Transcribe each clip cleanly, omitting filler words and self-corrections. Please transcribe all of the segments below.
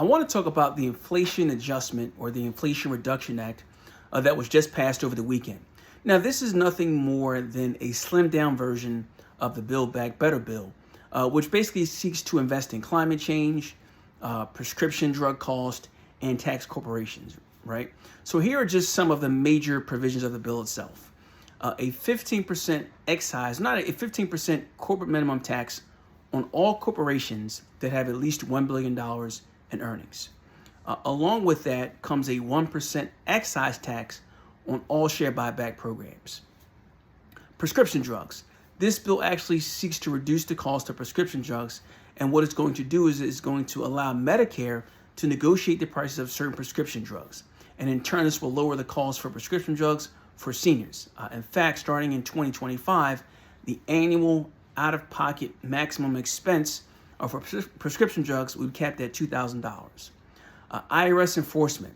I want to talk about the Inflation Adjustment or the Inflation Reduction Act that was just passed over the weekend. Now, this is nothing more than a slimmed down version of the Build Back Better bill, which basically seeks to invest in climate change, prescription drug cost, and tax corporations, right? So here are just some of the major provisions of the bill itself. A 15% excise, not a 15% corporate minimum tax on all corporations that have at least $1 billion in earnings. Along with that comes a 1% excise tax on all share buyback programs. Prescription drugs. This bill actually seeks to reduce the cost of prescription drugs, and what it's going to do is it's going to allow Medicare to negotiate the prices of certain prescription drugs. And in turn, this will lower the cost for prescription drugs for seniors. In fact, starting in 2025, the annual out-of-pocket maximum expense for prescription drugs will be capped at $2,000. IRS Enforcement.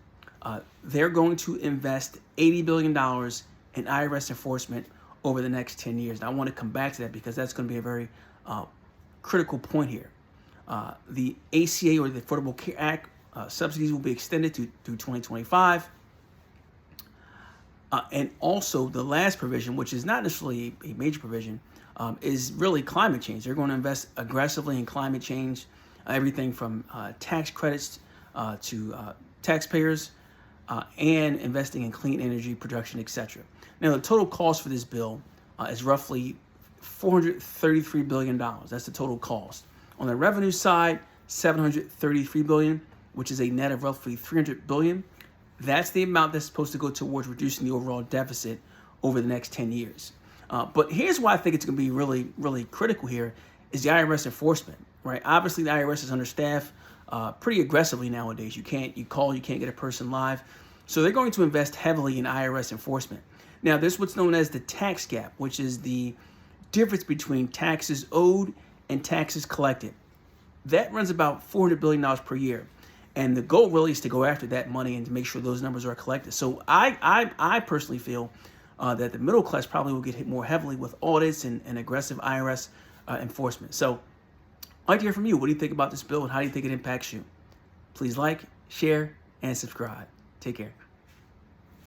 They're going to invest $80 billion in IRS enforcement over the next 10 years. And I want to come back to that because that's going to be a very critical point here. The ACA, or the Affordable Care Act, subsidies will be extended through 2025. And also the last provision, which is not necessarily a major provision, is really climate change. They're going to invest aggressively in climate change, everything from tax credits to taxpayers, and investing in clean energy production, etc. Now, the total cost for this bill is roughly $433 billion. That's the total cost. On the revenue side, $733 billion, which is a net of roughly $300 billion. That's the amount that's supposed to go towards reducing the overall deficit over the next 10 years. But here's why I think it's going to be really, really critical here is the IRS enforcement, right? Obviously, the IRS is understaffed pretty aggressively nowadays. You can't get a person live. So they're going to invest heavily in IRS enforcement. Now, there's what's known as the tax gap, which is the difference between taxes owed and taxes collected. That runs about $400 billion per year. And the goal really is to go after that money and to make sure those numbers are collected. So I personally feel that the middle class probably will get hit more heavily with audits and aggressive IRS enforcement. So I'd like to hear from you. What do you think about this bill and how do you think it impacts you? Please like, share, and subscribe. Take care.